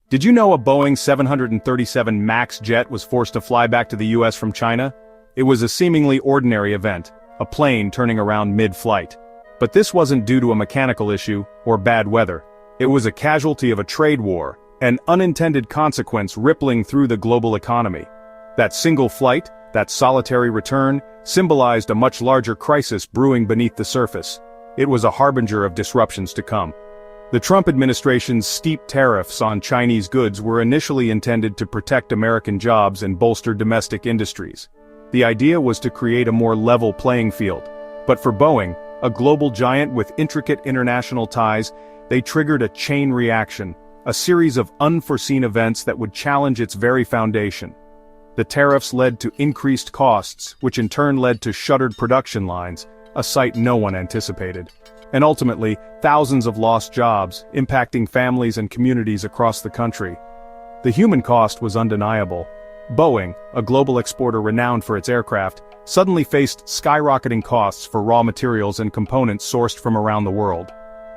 Did you know a Boeing 737 MAX jet was forced to fly back to the US from China? It was a seemingly ordinary event, a plane turning around mid-flight. But this wasn't due to a mechanical issue or bad weather. It was a casualty of a trade war, an unintended consequence rippling through the global economy. That single flight, that solitary return, symbolized a much larger crisis brewing beneath the surface. It was a harbinger of disruptions to come. The Trump administration's steep tariffs on Chinese goods were initially intended to protect American jobs and bolster domestic industries. The idea was to create a more level playing field. But for Boeing, a global giant with intricate international ties, they triggered a chain reaction, a series of unforeseen events that would challenge its very foundation. The tariffs led to increased costs, which in turn led to shuttered production lines, a sight no one anticipated. And ultimately, thousands of lost jobs, impacting families and communities across the country. The human cost was undeniable. Boeing, a global exporter renowned for its aircraft, suddenly faced skyrocketing costs for raw materials and components sourced from around the world.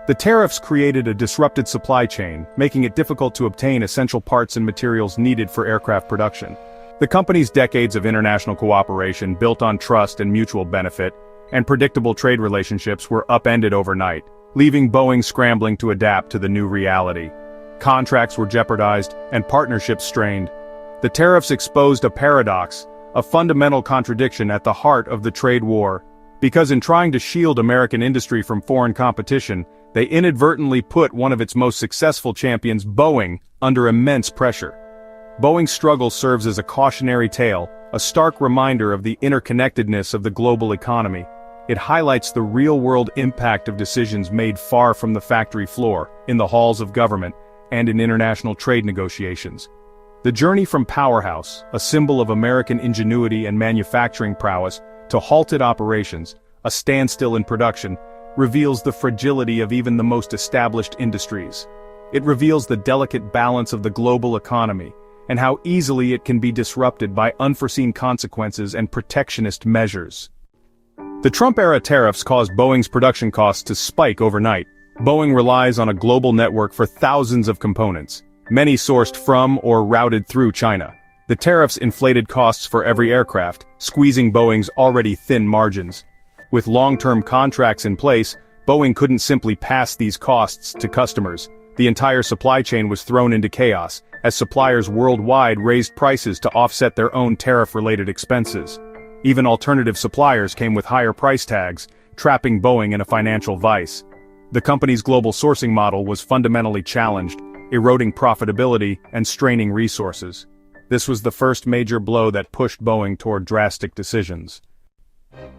The tariffs created a disrupted supply chain, making it difficult to obtain essential parts and materials needed for aircraft production. The company's decades of international cooperation, built on trust and mutual benefit, and predictable trade relationships were upended overnight, leaving Boeing scrambling to adapt to the new reality. Contracts were jeopardized, and partnerships strained. The tariffs exposed a paradox, a fundamental contradiction at the heart of the trade war. Because in trying to shield American industry from foreign competition, they inadvertently put one of its most successful champions, Boeing, under immense pressure. Boeing's struggle serves as a cautionary tale, a stark reminder of the interconnectedness of the global economy. It highlights the real-world impact of decisions made far from the factory floor, in the halls of government, and in international trade negotiations. The journey from powerhouse, a symbol of American ingenuity and manufacturing prowess, to halted operations, a standstill in production, reveals the fragility of even the most established industries. It reveals the delicate balance of the global economy, and how easily it can be disrupted by unforeseen consequences and protectionist measures. The Trump-era tariffs caused Boeing's production costs to spike overnight. Boeing relies on a global network for thousands of components, many sourced from or routed through China. The tariffs inflated costs for every aircraft, squeezing Boeing's already thin margins. With long-term contracts in place, Boeing couldn't simply pass these costs to customers. The entire supply chain was thrown into chaos, as suppliers worldwide raised prices to offset their own tariff-related expenses. Even alternative suppliers came with higher price tags, trapping Boeing in a financial vice. The company's global sourcing model was fundamentally challenged, eroding profitability and straining resources. This was the first major blow that pushed Boeing toward drastic decisions.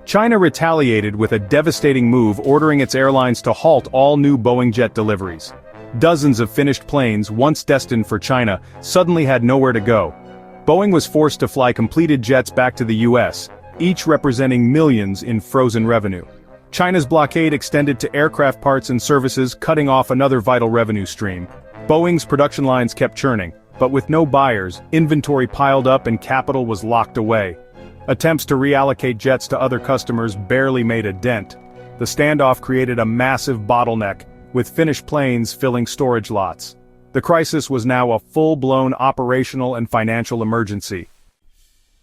China retaliated with a devastating move, ordering its airlines to halt all new Boeing jet deliveries. Dozens of finished planes, once destined for China, suddenly had nowhere to go. Boeing was forced to fly completed jets back to the US, each representing millions in frozen revenue. China's blockade extended to aircraft parts and services, cutting off another vital revenue stream. Boeing's production lines kept churning, but with no buyers, inventory piled up and capital was locked away. Attempts to reallocate jets to other customers barely made a dent. The standoff created a massive bottleneck, with finished planes filling storage lots. The crisis was now a full-blown operational and financial emergency.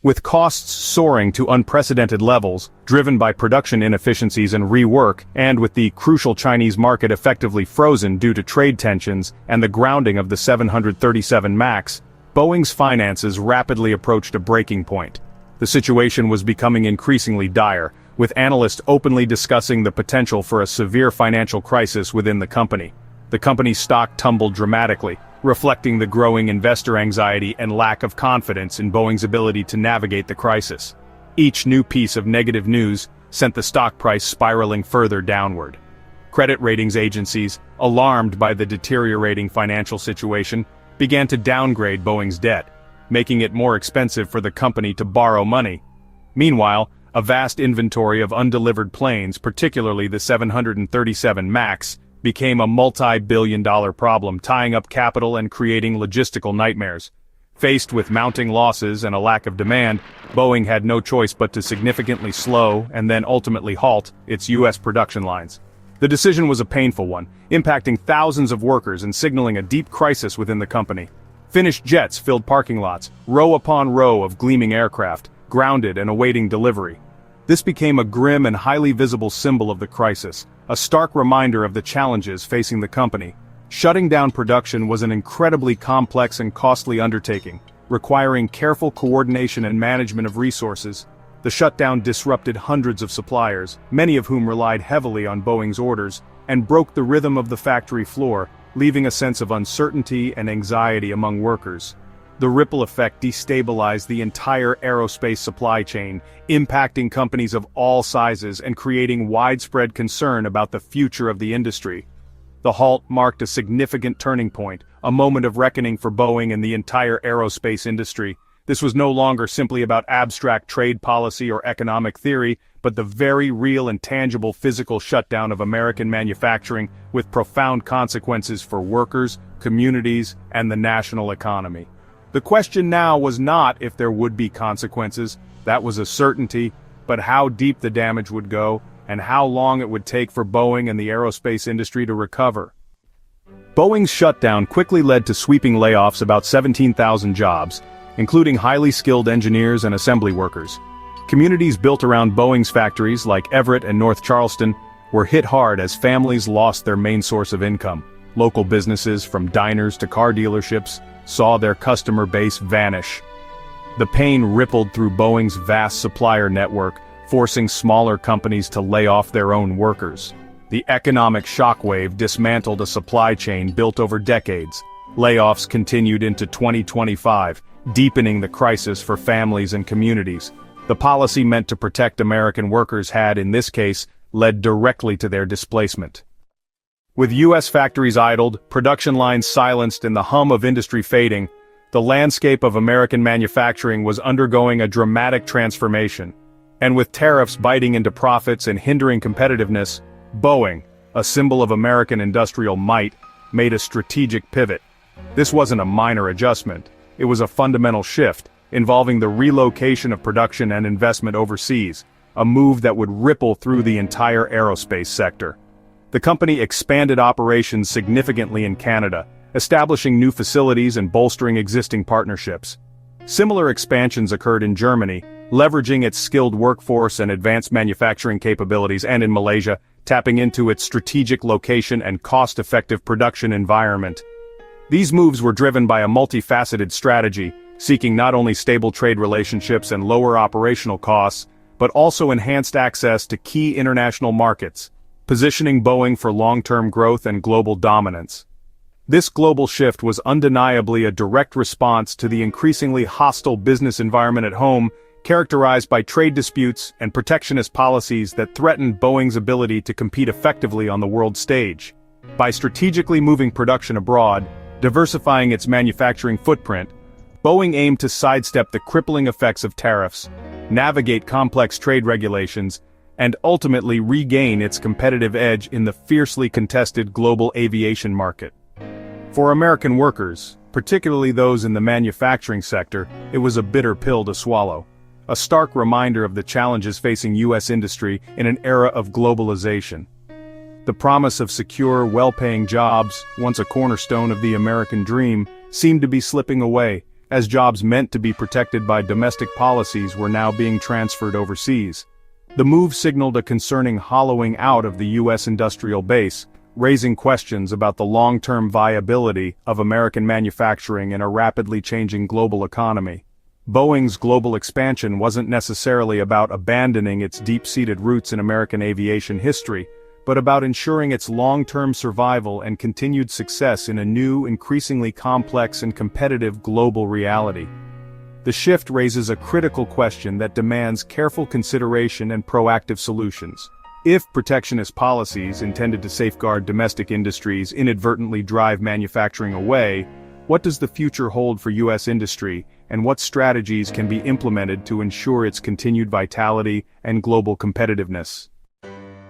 With costs soaring to unprecedented levels, driven by production inefficiencies and rework, and with the crucial Chinese market effectively frozen due to trade tensions and the grounding of the 737 MAX, Boeing's finances rapidly approached a breaking point. The situation was becoming increasingly dire, with analysts openly discussing the potential for a severe financial crisis within the company. The company's stock tumbled dramatically, reflecting the growing investor anxiety and lack of confidence in Boeing's ability to navigate the crisis. Each new piece of negative news sent the stock price spiraling further downward. Credit ratings agencies, alarmed by the deteriorating financial situation, began to downgrade Boeing's debt, making it more expensive for the company to borrow money. Meanwhile, a vast inventory of undelivered planes, particularly the 737 MAX, became a multi-billion-dollar problem, tying up capital and creating logistical nightmares. Faced with mounting losses and a lack of demand, Boeing had no choice but to significantly slow and then ultimately halt its U.S. production lines. The decision was a painful one, impacting thousands of workers and signaling a deep crisis within the company. Finished jets filled parking lots, row upon row of gleaming aircraft, grounded and awaiting delivery. This became a grim and highly visible symbol of the crisis, a stark reminder of the challenges facing the company. Shutting down production was an incredibly complex and costly undertaking, requiring careful coordination and management of resources. The shutdown disrupted hundreds of suppliers, many of whom relied heavily on Boeing's orders, and broke the rhythm of the factory floor, leaving a sense of uncertainty and anxiety among workers. The ripple effect destabilized the entire aerospace supply chain, impacting companies of all sizes and creating widespread concern about the future of the industry. The halt marked a significant turning point, a moment of reckoning for Boeing and the entire aerospace industry. This was no longer simply about abstract trade policy or economic theory, but the very real and tangible physical shutdown of American manufacturing, with profound consequences for workers, communities, and the national economy. The question now was not if there would be consequences, that was a certainty, but how deep the damage would go, and how long it would take for Boeing and the aerospace industry to recover. Boeing's shutdown quickly led to sweeping layoffs, about 17,000 jobs, including highly skilled engineers and assembly workers. Communities built around Boeing's factories, like Everett and North Charleston, were hit hard as families lost their main source of income. Local businesses, from diners to car dealerships, saw their customer base vanish. The pain rippled through Boeing's vast supplier network, forcing smaller companies to lay off their own workers. The economic shockwave dismantled a supply chain built over decades. Layoffs continued into 2025, deepening the crisis for families and communities. The policy meant to protect American workers had, in this case, led directly to their displacement. With U.S. factories idled, production lines silenced, and the hum of industry fading, the landscape of American manufacturing was undergoing a dramatic transformation. And with tariffs biting into profits and hindering competitiveness, Boeing, a symbol of American industrial might, made a strategic pivot. This wasn't a minor adjustment. It was a fundamental shift, involving the relocation of production and investment overseas, a move that would ripple through the entire aerospace sector. The company expanded operations significantly in Canada, establishing new facilities and bolstering existing partnerships. Similar expansions occurred in Germany, leveraging its skilled workforce and advanced manufacturing capabilities, and in Malaysia, tapping into its strategic location and cost-effective production environment. These moves were driven by a multifaceted strategy, seeking not only stable trade relationships and lower operational costs, but also enhanced access to key international markets, positioning Boeing for long-term growth and global dominance. This global shift was undeniably a direct response to the increasingly hostile business environment at home, characterized by trade disputes and protectionist policies that threatened Boeing's ability to compete effectively on the world stage. By strategically moving production abroad, diversifying its manufacturing footprint, Boeing aimed to sidestep the crippling effects of tariffs, navigate complex trade regulations, and ultimately regain its competitive edge in the fiercely contested global aviation market. For American workers, particularly those in the manufacturing sector, it was a bitter pill to swallow. A stark reminder of the challenges facing U.S. industry in an era of globalization. The promise of secure, well-paying jobs, once a cornerstone of the American dream, seemed to be slipping away, as jobs meant to be protected by domestic policies were now being transferred overseas. The move signaled a concerning hollowing out of the U.S. industrial base, raising questions about the long-term viability of American manufacturing in a rapidly changing global economy. Boeing's global expansion wasn't necessarily about abandoning its deep-seated roots in American aviation history, but about ensuring its long-term survival and continued success in a new, increasingly complex and competitive global reality. The shift raises a critical question that demands careful consideration and proactive solutions. If protectionist policies intended to safeguard domestic industries inadvertently drive manufacturing away, what does the future hold for U.S. industry, and what strategies can be implemented to ensure its continued vitality and global competitiveness?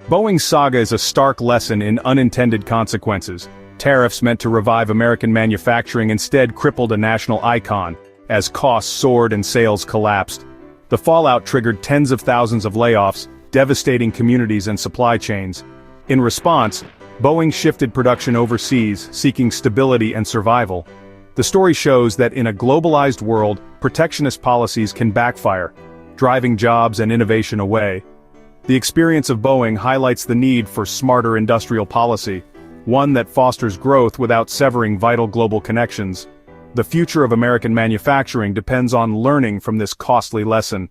Boeing's saga is a stark lesson in unintended consequences. Tariffs meant to revive American manufacturing instead crippled a national icon, as costs soared and sales collapsed. The fallout triggered tens of thousands of layoffs, devastating communities and supply chains. In response, Boeing shifted production overseas, seeking stability and survival. The story shows that in a globalized world, protectionist policies can backfire, driving jobs and innovation away. The experience of Boeing highlights the need for smarter industrial policy, one that fosters growth without severing vital global connections. The future of American manufacturing depends on learning from this costly lesson.